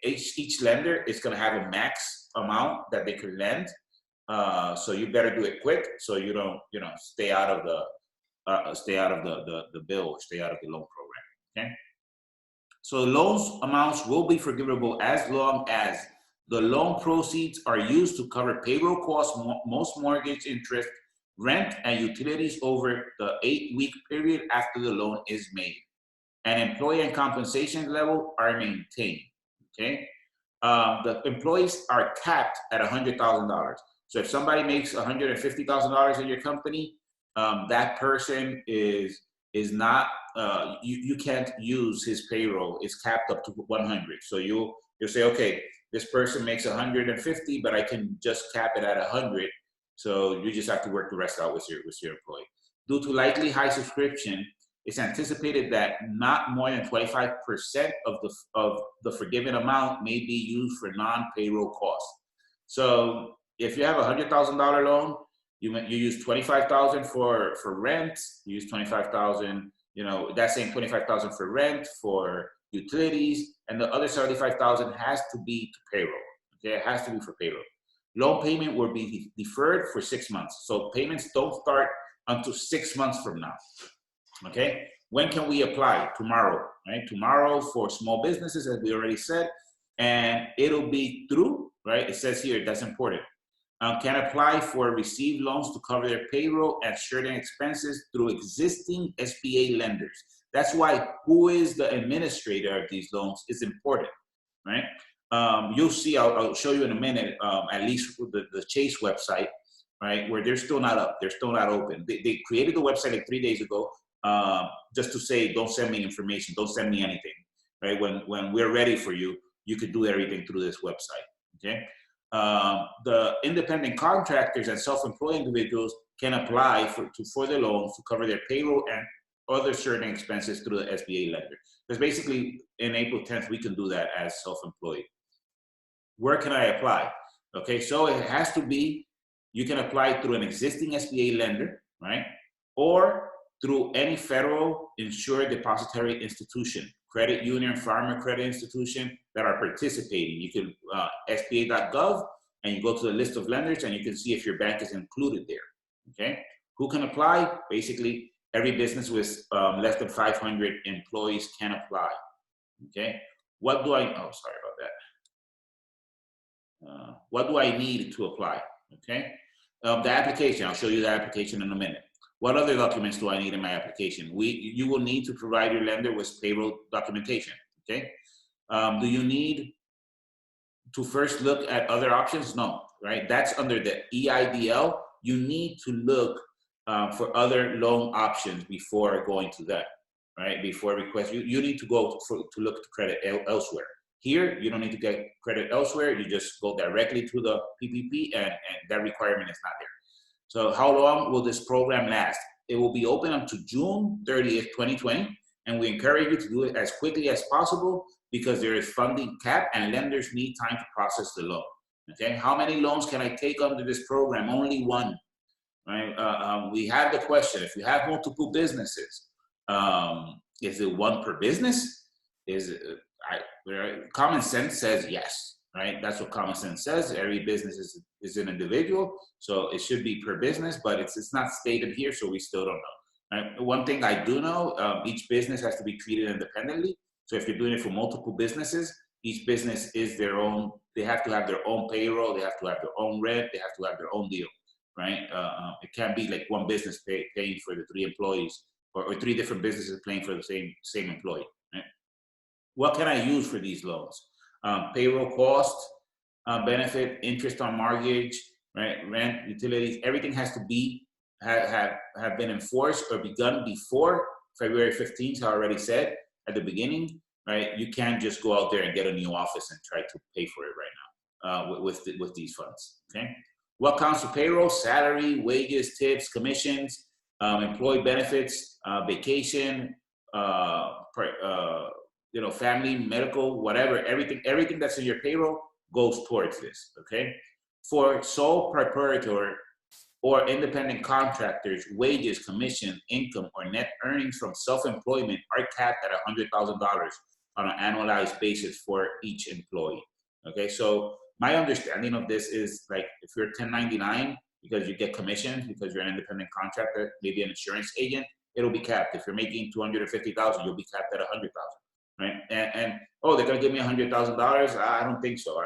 Speaker 1: each lender is going to have a max amount that they could lend. So you better do it quick so you don't stay out of the bill, or stay out of the loan program. Okay. So loans amounts will be forgivable as long as the loan proceeds are used to cover payroll costs, most mortgage interest, rent, and utilities over the 8-week period after the loan is made, and employee and compensation level are maintained. Okay, the employees are capped at $100,000. So if somebody makes $150,000 in your company, that person is not, you can't use his payroll. It's capped up to 100. So you'll say, okay, this person makes 150, but I can just cap it at 100. So you just have to work the rest out with your employee. Due to likely high subscription, it's anticipated that not more than 25% of the forgiven amount may be used for non-payroll costs. So if you have a $100,000 loan, you use 25,000 for rent. You use 25,000. That same 25,000 for rent, for utilities, and the other 75,000 has to be to payroll. Okay, it has to be for payroll. Loan payment will be deferred for 6 months. So payments don't start until 6 months from now. Okay, when can we apply? Tomorrow, right? Tomorrow for small businesses, as we already said, and it'll be through, right? It says here, that's important. Can apply for received loans to cover their payroll and certain expenses through existing SBA lenders. That's why who is the administrator of these loans is important, right? You'll see, I'll show you in a minute, at least with the Chase website, right, where they're still not up, they're still not open. They created the website like 3 days ago, just to say, don't send me information, don't send me anything, right? When we're ready for you, you could do everything through this website, okay? The independent contractors and self-employed individuals can apply for the loans to cover their payroll and other certain expenses through the SBA lender. Because basically, in April 10th, we can do that as self-employed. Where can I apply? Okay, so it has to be, you can apply through an existing SBA lender, right? Or through any federal insured depository institution, credit union, farmer credit institution that are participating. You can SBA.gov, and you go to the list of lenders and you can see if your bank is included there, okay? Who can apply? Basically, every business with less than 500 employees can apply, okay? What do I need to apply, okay? The application, I'll show you the application in a minute. What other documents do I need in my application? You will need to provide your lender with payroll documentation, okay? Do you need to first look at other options? No, right? That's under the EIDL. You need to look for other loan options before going to that, right? Before request, you need to go to look to credit elsewhere. Here, you don't need to get credit elsewhere. You just go directly to the PPP, and that requirement is not there. So how long will this program last? It will be open until June 30th, 2020, and we encourage you to do it as quickly as possible because there is funding cap and lenders need time to process the loan, okay? How many loans can I take under this program? Only one, right? We have the question, if you have multiple businesses, is it one per business? Common sense says yes. Right? That's what common sense says. Every business is an individual, so it should be per business, but it's not stated here, so we still don't know. Right? One thing I do know, each business has to be treated independently. So if you're doing it for multiple businesses, each business is their own. They have to have their own payroll. They have to have their own rent. They have to have their own deal, right? It can't be like one business paying for the 3 employees, or 3 different businesses paying for the same employee. Right? What can I use for these loans? Payroll cost, benefit, interest on mortgage, right? Rent, utilities, everything has to be have been enforced or begun before February 15th. I already said at the beginning, right? You can't just go out there and get a new office and try to pay for it right now with these funds. Okay. What counts to payroll? Salary, wages, tips, commissions, employee benefits, vacation, family, medical, whatever, everything that's in your payroll goes towards this, okay? For sole proprietor or independent contractors, wages, commission, income, or net earnings from self-employment are capped at $100,000 on an annualized basis for each employee, okay? So my understanding of this is like if you're 1099, because you get commissions, because you're an independent contractor, maybe an insurance agent, it'll be capped. If you're making 250,000, you'll be capped at 100,000. Right? And oh, they're gonna give me $100,000. I don't think so.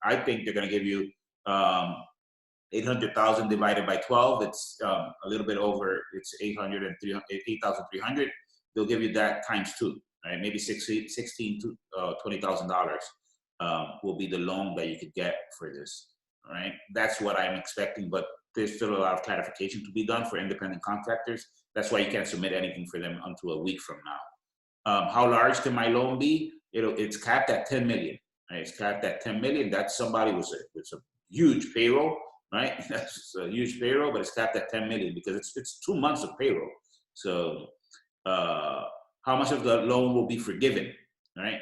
Speaker 1: I think they're gonna give you 800,000 divided by 12. It's a little bit over. It's 8,300. They'll give you that times 2. Right? Maybe $16,000 to $20,000 will be the loan that you could get for this. Right? That's what I'm expecting, but there's still a lot of clarification to be done for independent contractors. That's why you can't submit anything for them until a week from now. How large can my loan be? It's capped at 10 million. Right? It's capped at 10 million. That's somebody with a huge payroll, right? That's a huge payroll, but it's capped at 10 million because it's 2 months of payroll. So how much of the loan will be forgiven, right?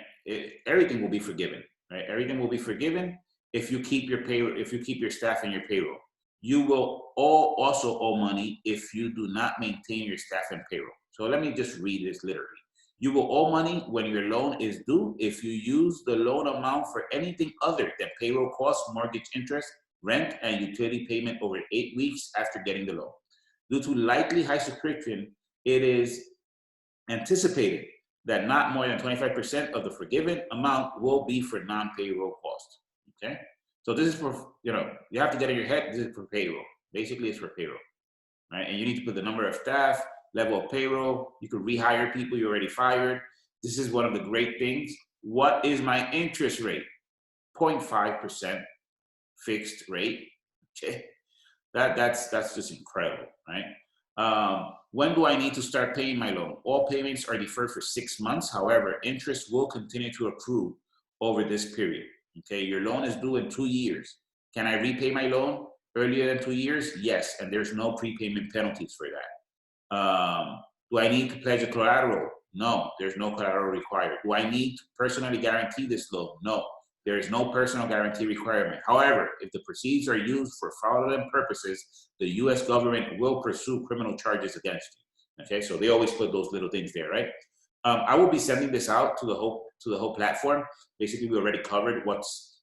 Speaker 1: Everything will be forgiven, right? Everything will be forgiven if you keep your payroll, if you keep your staff in your payroll. You will also owe money if you do not maintain your staff and payroll. So let me just read this literally. You will owe money when your loan is due if you use the loan amount for anything other than payroll costs, mortgage interest, rent, and utility payment over 8 weeks after getting the loan. Due to likely high subscription, it is anticipated that not more than 25% of the forgiven amount will be for non-payroll costs. Okay? So this is for, you have to get in your head, this is for payroll. Basically, it's for payroll, right? And you need to put the number of staff, level of payroll. You could rehire people you already fired. This is one of the great things. What is my interest rate? 0.5% fixed rate. Okay, that's just incredible, right? When do I need to start paying my loan? All payments are deferred for 6 months. However, interest will continue to accrue over this period. Okay, your loan is due in 2 years. Can I repay my loan earlier than 2 years? Yes, and there's no prepayment penalties for that. Do I need to pledge a collateral? No, there's no collateral required. Do I need to personally guarantee this loan? No, there is no personal guarantee requirement. However, if the proceeds are used for fraudulent purposes, the U.S. government will pursue criminal charges against you. Okay, so they always put those little things there, right? I will be sending this out to the whole platform. Basically, we already covered what's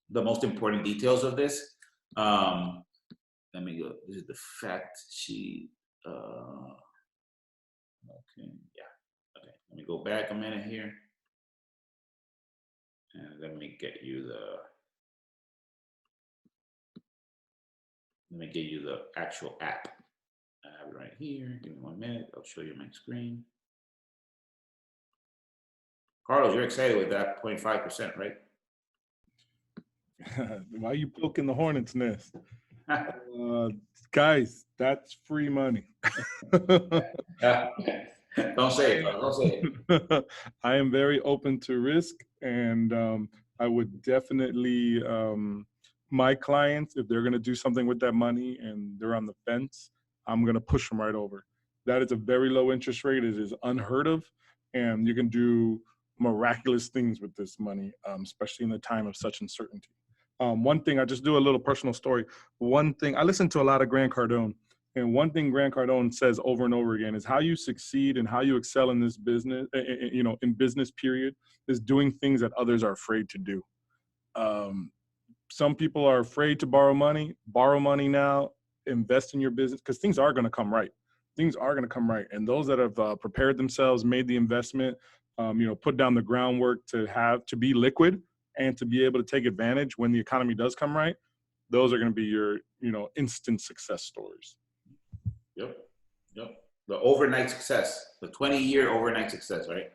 Speaker 1: the most important details of this. Let me go. This is the fact sheet. Okay, yeah. Okay, let me go back a minute here. And let me get you the actual app. I have it right here. Give me 1 minute. I'll show you my screen. Carlos, you're excited with that 0.5%, right?
Speaker 2: Why are you poking the hornet's nest? Guys, that's free money.
Speaker 1: Don't say it. Don't say it.
Speaker 2: I am very open to risk, and I would definitely, my clients, if they're going to do something with that money and they're on the fence, I'm going to push them right over. That is a very low interest rate. It is unheard of, and you can do miraculous things with this money, especially in the time of such uncertainty. One thing, I just do a little personal story. One thing, I listen to a lot of Grant Cardone, and one thing Grant Cardone says over and over again is how you succeed and how you excel in this business, in business period, is doing things that others are afraid to do. Some people are afraid to borrow money now, invest in your business, because things are going to come right. things are going to come right. And those that have prepared themselves, made the investment, put down the groundwork to be liquid and to be able to take advantage when the economy does come right, those are going to be your, instant success stories.
Speaker 1: Yep. The overnight success, the 20-year overnight success, right?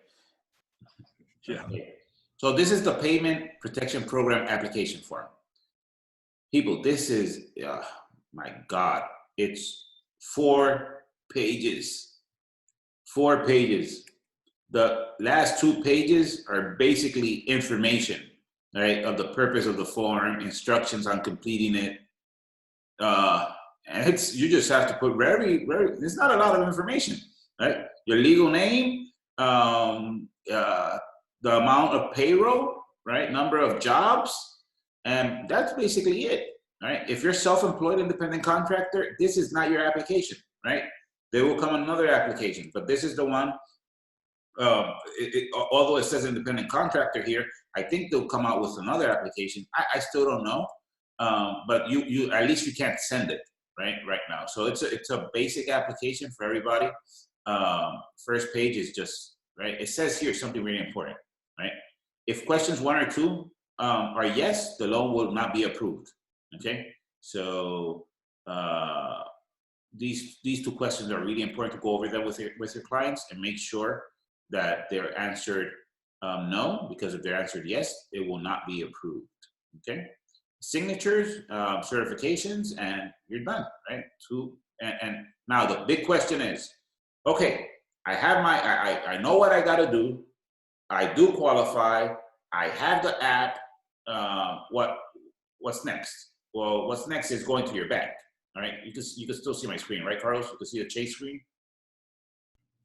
Speaker 2: Yeah.
Speaker 1: Okay. So this is the Payment Protection Program application form. People, this is, my God, it's 4 pages. 4 pages. The last 2 pages are basically information, right, of the purpose of the form, instructions on completing it. And you just have to put there's not a lot of information, right? Your legal name, the amount of payroll, right? Number of jobs, and that's basically it, right? If you're self-employed independent contractor, this is not your application, right? There will come another application, but this is the one. Although it says independent contractor here, I think they'll come out with another application. I still don't know, but you at least you can't send it right now. So it's a basic application for everybody. First page is just right. It says here something really important, right? If questions 1 or 2 are yes, the loan will not be approved. Okay, so these 2 questions are really important to go over them with your clients and make sure that they're answered no, because if they're answered yes, it will not be approved. Okay, signatures, certifications, and you're done, right? And now the big question is, okay, I have I know what I got to do. I do qualify. I have the app. What's next? Well, what's next is going to your bank. All right, you can still see my screen, right, Carlos? You can see the Chase screen.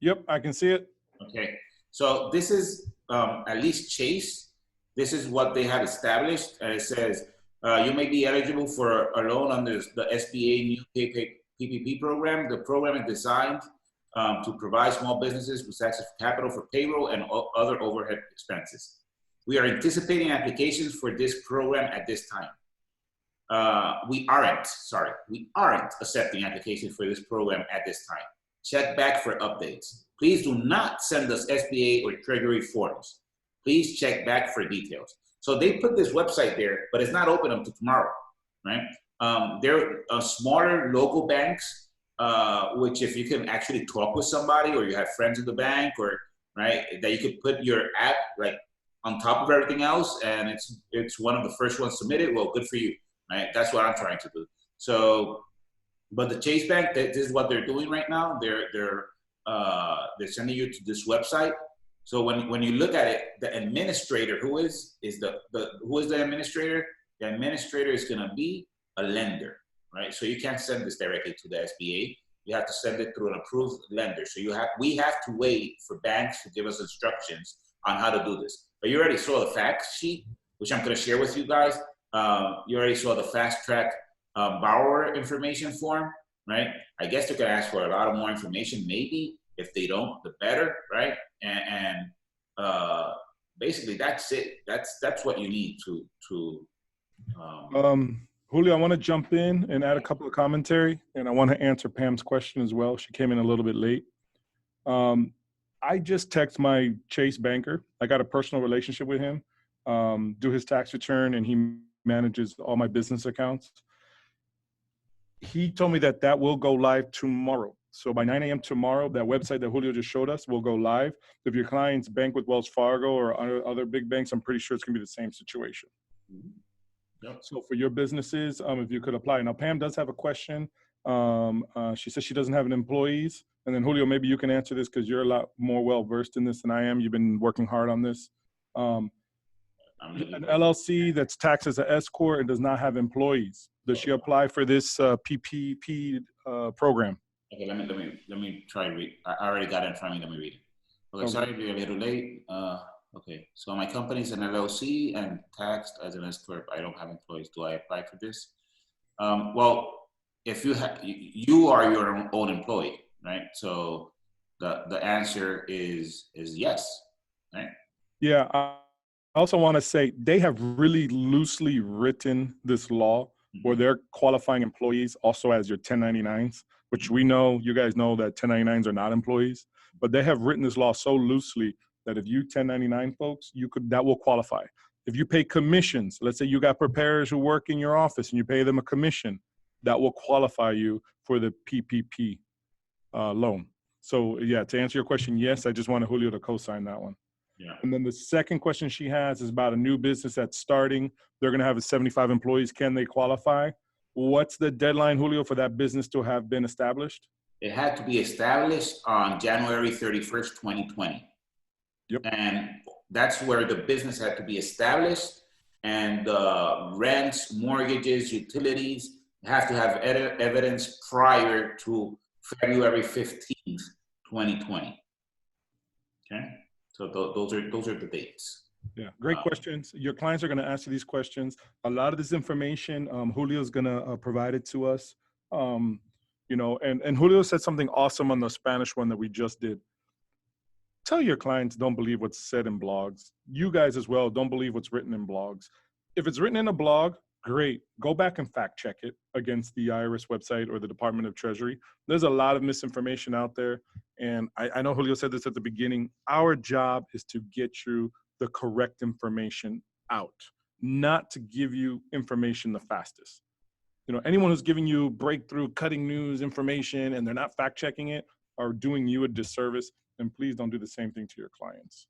Speaker 2: Yep, I can see it.
Speaker 1: Okay, so this is at least Chase. This is what they have established, and it says you may be eligible for a loan under the SBA new PPP program. The program is designed to provide small businesses with access to capital for payroll and other overhead expenses. We are anticipating applications for this program at this time. We aren't accepting applications for this program at this time. Check back for updates. Please do not send us SBA or Treasury forms. Please check back for details. So they put this website there, but it's not open until tomorrow, right? There are smaller local banks, which if you can actually talk with somebody or you have friends in the bank or, right, that you could put your app like on top of everything else and it's one of the first ones submitted, well, good for you, right? That's what I'm trying to do. So, but the Chase Bank, this is what they're doing right now. They're sending you to this website. So when you look at it, the administrator, who is the administrator? The administrator is going to be a lender, right? So you can't send this directly to the SBA. You have to send it through an approved lender. So we have to wait for banks to give us instructions on how to do this. But you already saw the fact sheet, which I'm going to share with you guys. You already saw the fast track borrower information form, right? I guess they're going to ask for a lot of more information, maybe. If they don't, the better, right? And basically that's it. That's what you need to.
Speaker 2: Julio, I want to jump in and add a couple of commentary, and I want to answer Pam's question as well. She came in a little bit late. I just text my Chase banker. I got a personal relationship with him, do his tax return, and he manages all my business accounts. He told me that will go live tomorrow. So by 9 a.m. tomorrow, that website that Julio just showed us will go live. If your clients bank with Wells Fargo or other big banks, I'm pretty sure it's going to be the same situation. Yep. So for your businesses, if you could apply. Now, Pam does have a question. She says she doesn't have any employees. And then Julio, maybe you can answer this because you're a lot more well-versed in this than I am. You've been working hard on this. An LLC that's taxed as an S corp and does not have employees. Does she apply for this PPP program?
Speaker 1: Okay, let me try to read. I already got it in front of me. Let me read it. Okay, sorry to be a little late. Okay, so my company's an LLC and taxed as an S corp. I don't have employees. Do I apply for this? Well, if you are your own employee, right? So the answer is yes, right?
Speaker 2: Yeah. I also want to say they have really loosely written this law where they're qualifying employees also as your 1099s. which we know, you guys know that 1099s are not employees, but they have written this law so loosely that if you 1099 folks, that will qualify. If you pay commissions, let's say you got preparers who work in your office and you pay them a commission, that will qualify you for the PPP loan. So yeah, to answer your question, yes, I just wanted Julio to co-sign that one.
Speaker 1: Yeah.
Speaker 2: And then the second question she has is about a new business that's starting. They're going to have 75 employees. Can they qualify? What's the deadline, Julio, for that business to have been established?
Speaker 1: It had to be established on January 31st, 2020.
Speaker 2: Yep.
Speaker 1: And that's where the business had to be established, and rents, mortgages, utilities have to have evidence prior to February 15th, 2020. Okay, so those are the dates.
Speaker 2: Yeah, great questions. Your clients are going to ask you these questions. A lot of this information, Julio's going to provide it to us. You know, and Julio said something awesome on the Spanish one that we just did. Tell your clients don't believe what's said in blogs. You guys as well, don't believe what's written in blogs. If it's written in a blog, great. Go back and fact check it against the IRS website or the Department of Treasury. There's a lot of misinformation out there. And I know Julio said this at the beginning. Our job is to get you the correct information out, not to give you information the fastest. You know, anyone who's giving you breakthrough, cutting news information and they're not fact checking it are doing you a disservice. And please don't do the same thing to your clients.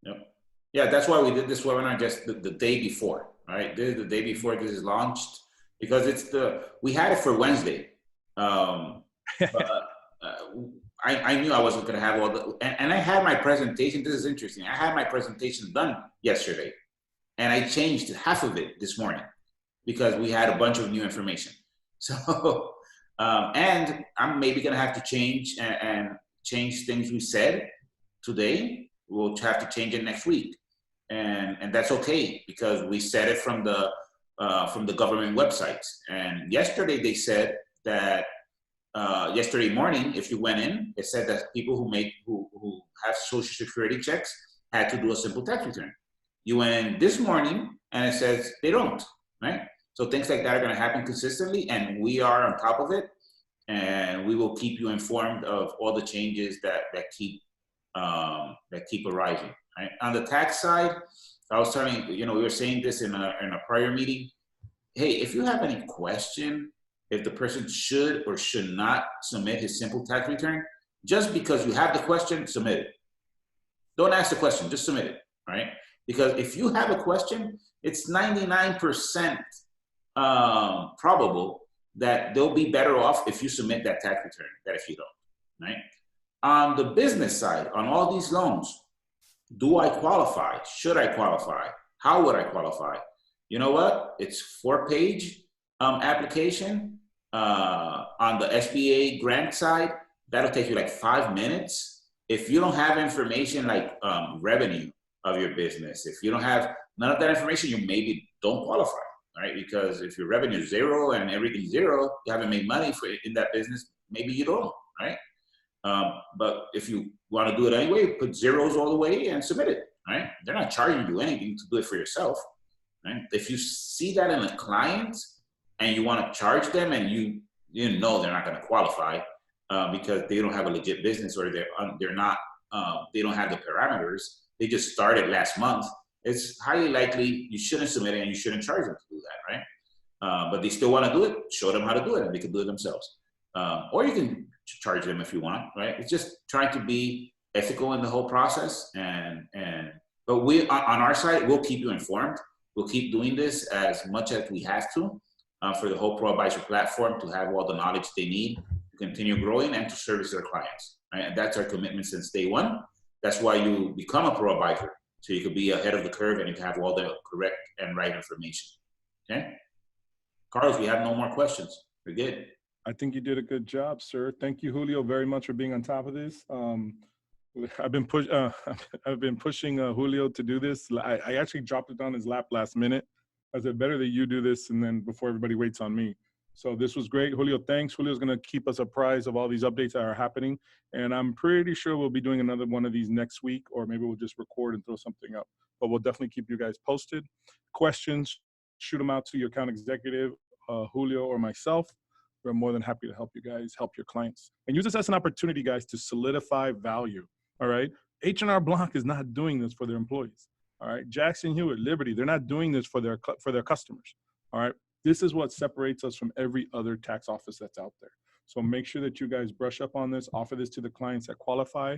Speaker 1: Yep. Yeah, that's why we did this webinar just the day before, right? This is the day before this is launched, because we had it for Wednesday. But, I knew I wasn't going to have all and I had my presentation. This is interesting. I had my presentation done yesterday, and I changed half of it this morning because we had a bunch of new information. So, and I'm maybe going to have to change and change things we said today. We'll have to change it next week, and that's okay because we said it from the government websites. And yesterday they said that yesterday morning, if you went in, it said that people who have Social Security checks had to do a simple tax return. You went in this morning and it says they don't, right? So things like that are going to happen consistently, and we are on top of it. And we will keep you informed of all the changes that keep arising. Right? On the tax side, I was telling you, we were saying this in a prior meeting. Hey, if you have any question, if the person should or should not submit his simple tax return, just because you have the question, submit it. Don't ask the question, just submit it, right? Because if you have a question, it's 99% probable that they'll be better off if you submit that tax return than if you don't, right? On the business side, on all these loans, do I qualify? Should I qualify? How would I qualify? You know what? It's 4-page application. On the SBA grant side, that'll take you like 5 minutes. If you don't have information like revenue of your business, if you don't have none of that information, you maybe don't qualify. Right? Because if your revenue is zero and everything's zero, you haven't made money in that business, maybe you don't, right? But if you want to do it anyway, put zeros all the way and submit it, right? They're not charging you anything to do it for yourself, right? If you see that in a client and you want to charge them and you know they're not going to qualify because they don't have a legit business or they're not, they don't have the parameters, they just started last month, it's highly likely you shouldn't submit it and you shouldn't charge them to do that, right? But they still want to do it, show them how to do it and they can do it themselves. Or you can charge them if you want, right? It's just trying to be ethical in the whole process. But we, on our side, we'll keep you informed. We'll keep doing this as much as we have to for the whole ProAdvisor platform to have all the knowledge they need to continue growing and to service their clients, right? And that's our commitment since day one. That's why you become a ProAdvisor. So you could be ahead of the curve and you can have all the correct and right information. Okay? Carlos, we have no more questions. We're good.
Speaker 2: I think you did a good job, sir. Thank you, Julio, very much for being on top of this. I've been pushing Julio to do this. I actually dropped it on his lap last minute. I said, better that you do this and then before everybody waits on me. So this was great. Julio, thanks. Julio's going to keep us apprised of all these updates that are happening. And I'm pretty sure we'll be doing another one of these next week, or maybe we'll just record and throw something up. But we'll definitely keep you guys posted. Questions, shoot them out to your account executive, Julio or myself. We're more than happy to help you guys, help your clients. And use this as an opportunity, guys, to solidify value, all right? H&R Block is not doing this for their employees, all right? Jackson Hewitt, Liberty, they're not doing this for their customers, all right? This is what separates us from every other tax office that's out there. So make sure that you guys brush up on this, offer this to the clients that qualify,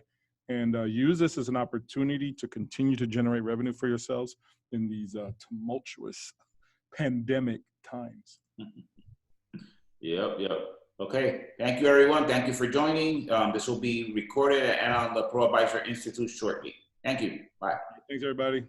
Speaker 2: and use this as an opportunity to continue to generate revenue for yourselves in these tumultuous pandemic times.
Speaker 1: Yep. Okay. Thank you, everyone. Thank you for joining. This will be recorded and on the ProAdvisor Institute shortly. Thank you. Bye.
Speaker 2: Thanks, everybody.